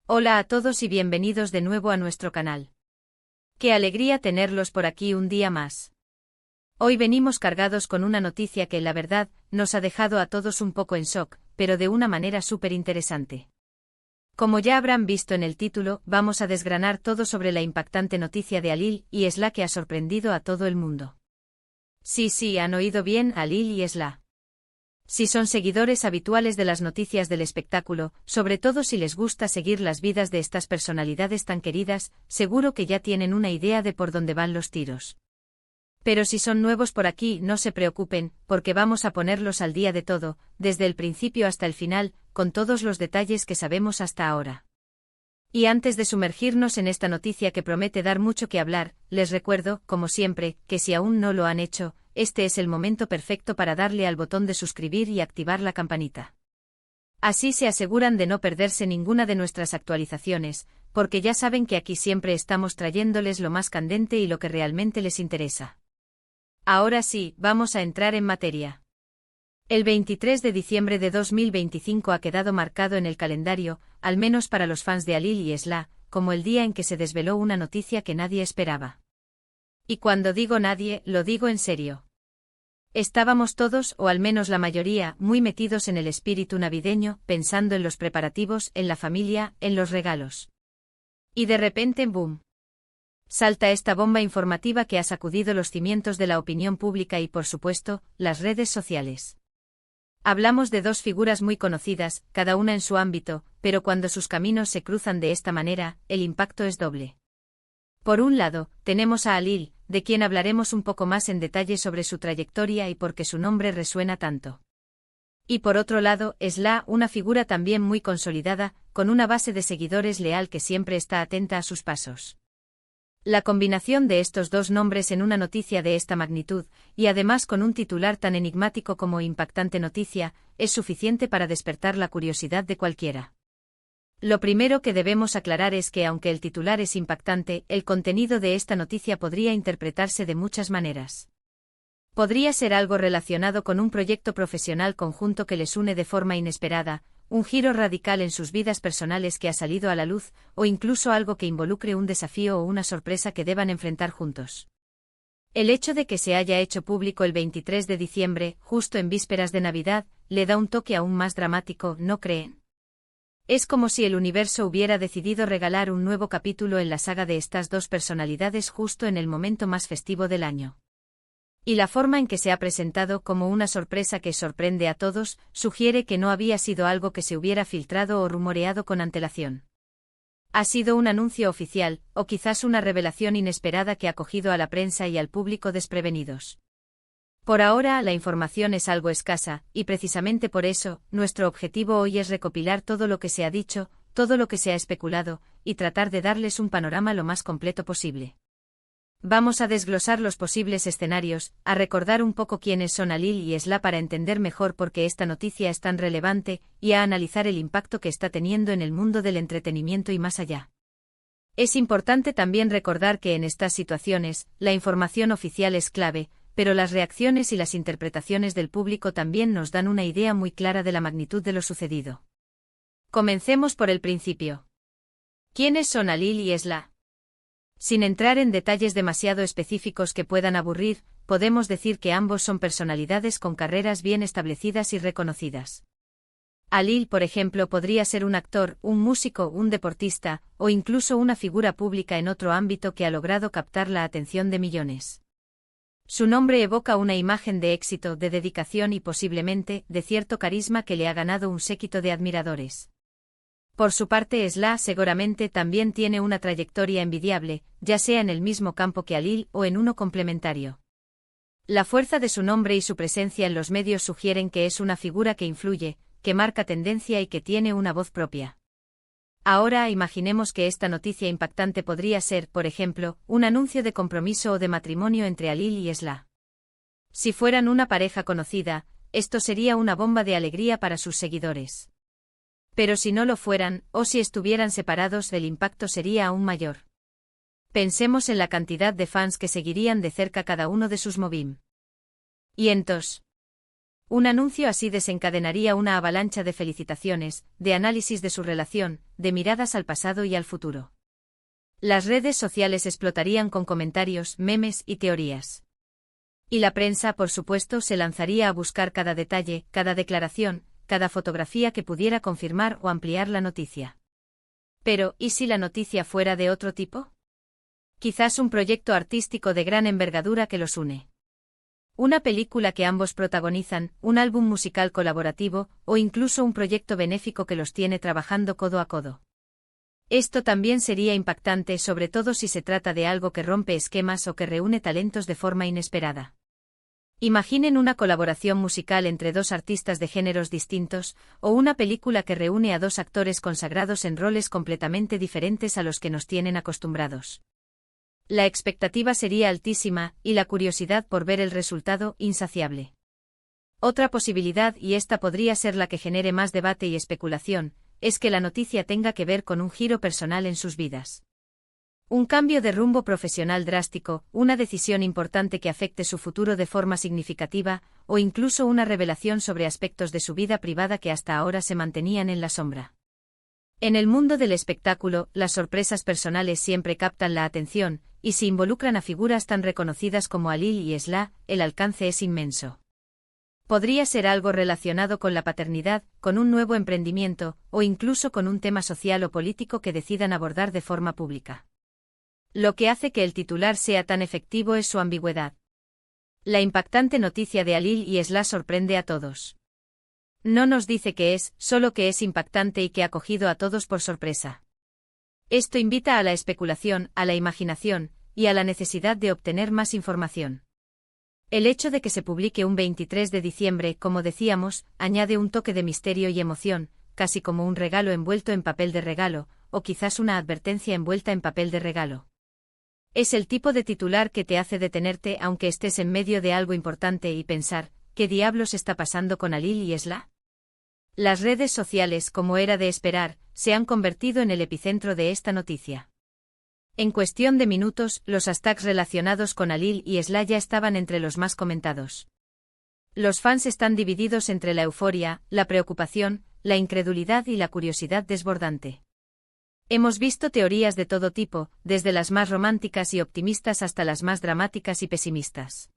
Hola a todos y bienvenidos de nuevo a nuestro canal. Qué alegría tenerlos por aquí un día más. Hoy venimos cargados con una noticia que, la verdad, nos ha dejado a todos un poco en shock, pero de una manera súper interesante. Como ya habrán visto en el título, vamos a desgranar todo sobre la impactante noticia de Alil y Esla que ha sorprendido a todo el mundo. Sí, han oído bien, Alil y Esla. Si son seguidores habituales de las noticias del espectáculo, sobre todo si les gusta seguir las vidas de estas personalidades tan queridas, seguro que ya tienen una idea de por dónde van los tiros. Pero si son nuevos por aquí, no se preocupen, porque vamos a ponerlos al día de todo, desde el principio hasta el final, con todos los detalles que sabemos hasta ahora. Y antes de sumergirnos en esta noticia que promete dar mucho que hablar, les recuerdo, como siempre, que si aún no lo han hecho, este es el momento perfecto para darle al botón de suscribir y activar la campanita. Así se aseguran de no perderse ninguna de nuestras actualizaciones, porque ya saben que aquí siempre estamos trayéndoles lo más candente y lo que realmente les interesa. Ahora sí, vamos a entrar en materia. El 23 de diciembre de 2025 ha quedado marcado en el calendario, al menos para los fans de Alil y Esla, como el día en que se desveló una noticia que nadie esperaba. Y cuando digo nadie, lo digo en serio. Estábamos todos, o al menos la mayoría, muy metidos en el espíritu navideño, pensando en los preparativos, en la familia, en los regalos. Y de repente, ¡boom! Salta esta bomba informativa que ha sacudido los cimientos de la opinión pública y, por supuesto, las redes sociales. Hablamos de dos figuras muy conocidas, cada una en su ámbito, pero cuando sus caminos se cruzan de esta manera, el impacto es doble. Por un lado, tenemos a Alil, de quien hablaremos un poco más en detalle sobre su trayectoria y por qué su nombre resuena tanto. Y por otro lado, Esla, una figura también muy consolidada, con una base de seguidores leal que siempre está atenta a sus pasos. La combinación de estos dos nombres en una noticia de esta magnitud, y además con un titular tan enigmático como impactante noticia, es suficiente para despertar la curiosidad de cualquiera. Lo primero que debemos aclarar es que aunque el titular es impactante, el contenido de esta noticia podría interpretarse de muchas maneras. Podría ser algo relacionado con un proyecto profesional conjunto que les une de forma inesperada, un giro radical en sus vidas personales que ha salido a la luz, o incluso algo que involucre un desafío o una sorpresa que deban enfrentar juntos. El hecho de que se haya hecho público el 23 de diciembre, justo en vísperas de Navidad, le da un toque aún más dramático, ¿no creen? Es como si el universo hubiera decidido regalar un nuevo capítulo en la saga de estas dos personalidades justo en el momento más festivo del año. Y la forma en que se ha presentado como una sorpresa que sorprende a todos, sugiere que no había sido algo que se hubiera filtrado o rumoreado con antelación. Ha sido un anuncio oficial, o quizás una revelación inesperada que ha cogido a la prensa y al público desprevenidos. Por ahora, la información es algo escasa, y precisamente por eso, nuestro objetivo hoy es recopilar todo lo que se ha dicho, todo lo que se ha especulado, y tratar de darles un panorama lo más completo posible. Vamos a desglosar los posibles escenarios, a recordar un poco quiénes son Alil y Esla para entender mejor por qué esta noticia es tan relevante, y a analizar el impacto que está teniendo en el mundo del entretenimiento y más allá. Es importante también recordar que en estas situaciones, la información oficial es clave, pero las reacciones y las interpretaciones del público también nos dan una idea muy clara de la magnitud de lo sucedido. Comencemos por el principio. ¿Quiénes son Alil y Esla? Sin entrar en detalles demasiado específicos que puedan aburrir, podemos decir que ambos son personalidades con carreras bien establecidas y reconocidas. Alil, por ejemplo, podría ser un actor, un músico, un deportista, o incluso una figura pública en otro ámbito que ha logrado captar la atención de millones. Su nombre evoca una imagen de éxito, de dedicación y posiblemente, de cierto carisma que le ha ganado un séquito de admiradores. Por su parte, Esla seguramente también tiene una trayectoria envidiable, ya sea en el mismo campo que Alil o en uno complementario. La fuerza de su nombre y su presencia en los medios sugieren que es una figura que influye, que marca tendencia y que tiene una voz propia. Ahora imaginemos que esta noticia impactante podría ser, por ejemplo, un anuncio de compromiso o de matrimonio entre Alil y Esla. Si fueran una pareja conocida, esto sería una bomba de alegría para sus seguidores. Pero si no lo fueran, o si estuvieran separados, el impacto sería aún mayor. Pensemos en la cantidad de fans que seguirían de cerca cada uno de sus movim. Y entonces, Un anuncio así desencadenaría una avalancha de felicitaciones, de análisis de su relación, de miradas al pasado y al futuro. Las redes sociales explotarían con comentarios, memes y teorías. Y la prensa, por supuesto, se lanzaría a buscar cada detalle, cada declaración, cada fotografía que pudiera confirmar o ampliar la noticia. Pero, ¿y si la noticia fuera de otro tipo? Quizás un proyecto artístico de gran envergadura que los une. Una película que ambos protagonizan, un álbum musical colaborativo, o incluso un proyecto benéfico que los tiene trabajando codo a codo. Esto también sería impactante, sobre todo si se trata de algo que rompe esquemas o que reúne talentos de forma inesperada. Imaginen una colaboración musical entre dos artistas de géneros distintos, o una película que reúne a dos actores consagrados en roles completamente diferentes a los que nos tienen acostumbrados. La expectativa sería altísima, y la curiosidad por ver el resultado, insaciable. Otra posibilidad, y esta podría ser la que genere más debate y especulación, es que la noticia tenga que ver con un giro personal en sus vidas. Un cambio de rumbo profesional drástico, una decisión importante que afecte su futuro de forma significativa, o incluso una revelación sobre aspectos de su vida privada que hasta ahora se mantenían en la sombra. En el mundo del espectáculo, las sorpresas personales siempre captan la atención, y si involucran a figuras tan reconocidas como Alil y Esla, el alcance es inmenso. Podría ser algo relacionado con la paternidad, con un nuevo emprendimiento, o incluso con un tema social o político que decidan abordar de forma pública. Lo que hace que el titular sea tan efectivo es su ambigüedad. La impactante noticia de Alil y Esla sorprende a todos. No nos dice qué es, solo que es impactante y que ha cogido a todos por sorpresa. Esto invita a la especulación, a la imaginación, y a la necesidad de obtener más información. El hecho de que se publique un 23 de diciembre, como decíamos, añade un toque de misterio y emoción, casi como un regalo envuelto en papel de regalo, o quizás una advertencia envuelta en papel de regalo. Es el tipo de titular que te hace detenerte aunque estés en medio de algo importante y pensar, ¿qué diablos está pasando con Alil y Esla? Las redes sociales, como era de esperar, se han convertido en el epicentro de esta noticia. En cuestión de minutos, los hashtags relacionados con Alil y Esla ya estaban entre los más comentados. Los fans están divididos entre la euforia, la preocupación, la incredulidad y la curiosidad desbordante. Hemos visto teorías de todo tipo, desde las más románticas y optimistas hasta las más dramáticas y pesimistas.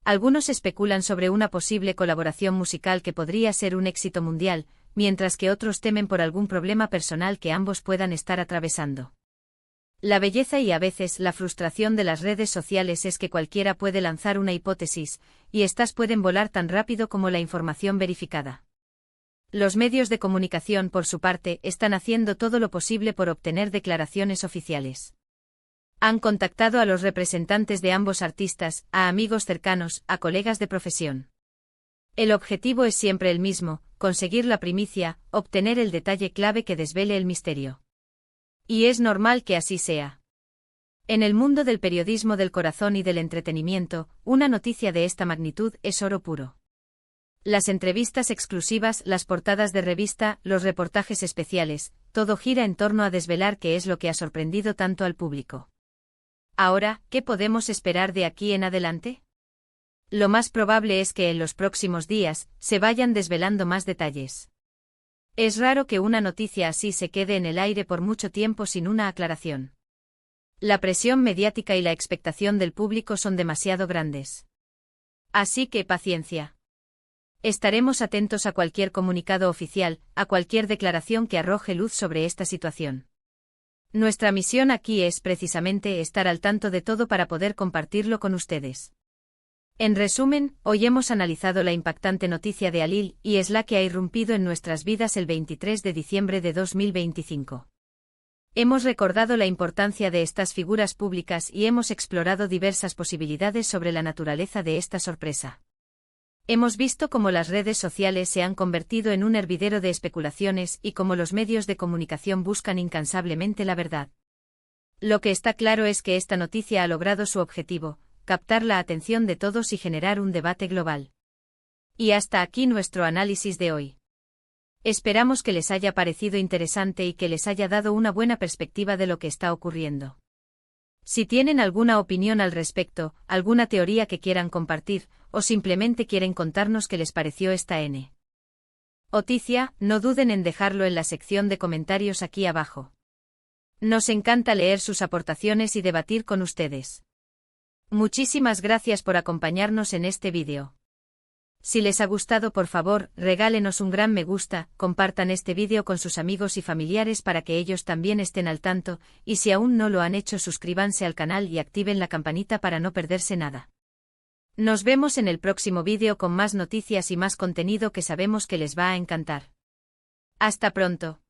Algunos especulan sobre una posible colaboración musical que podría ser un éxito mundial, mientras que otros temen por algún problema personal que ambos puedan estar atravesando. La belleza y a veces la frustración de las redes sociales es que cualquiera puede lanzar una hipótesis, y estas pueden volar tan rápido como la información verificada. Los medios de comunicación, por su parte, están haciendo todo lo posible por obtener declaraciones oficiales. Han contactado a los representantes de ambos artistas, a amigos cercanos, a colegas de profesión. El objetivo es siempre el mismo, conseguir la primicia, obtener el detalle clave que desvele el misterio. Y es normal que así sea. En el mundo del periodismo del corazón y del entretenimiento, una noticia de esta magnitud es oro puro. Las entrevistas exclusivas, las portadas de revista, los reportajes especiales, todo gira en torno a desvelar qué es lo que ha sorprendido tanto al público. Ahora, ¿qué podemos esperar de aquí en adelante? Lo más probable es que en los próximos días se vayan desvelando más detalles. Es raro que una noticia así se quede en el aire por mucho tiempo sin una aclaración. La presión mediática y la expectación del público son demasiado grandes. Así que paciencia. Estaremos atentos a cualquier comunicado oficial, a cualquier declaración que arroje luz sobre esta situación. Nuestra misión aquí es precisamente estar al tanto de todo para poder compartirlo con ustedes. En resumen, hoy hemos analizado la impactante noticia de Alil y Esla que ha irrumpido en nuestras vidas el 23 de diciembre de 2025. Hemos recordado la importancia de estas figuras públicas y hemos explorado diversas posibilidades sobre la naturaleza de esta sorpresa. Hemos visto cómo las redes sociales se han convertido en un hervidero de especulaciones y cómo los medios de comunicación buscan incansablemente la verdad. Lo que está claro es que esta noticia ha logrado su objetivo, captar la atención de todos y generar un debate global. Y hasta aquí nuestro análisis de hoy. Esperamos que les haya parecido interesante y que les haya dado una buena perspectiva de lo que está ocurriendo. Si tienen alguna opinión al respecto, alguna teoría que quieran compartir, o simplemente quieren contarnos qué les pareció esta noticia, no duden en dejarlo en la sección de comentarios aquí abajo. Nos encanta leer sus aportaciones y debatir con ustedes. Muchísimas gracias por acompañarnos en este vídeo. Si les ha gustado, por favor, regálenos un gran me gusta, compartan este vídeo con sus amigos y familiares para que ellos también estén al tanto, y si aún no lo han hecho, suscríbanse al canal y activen la campanita para no perderse nada. Nos vemos en el próximo vídeo con más noticias y más contenido que sabemos que les va a encantar. Hasta pronto.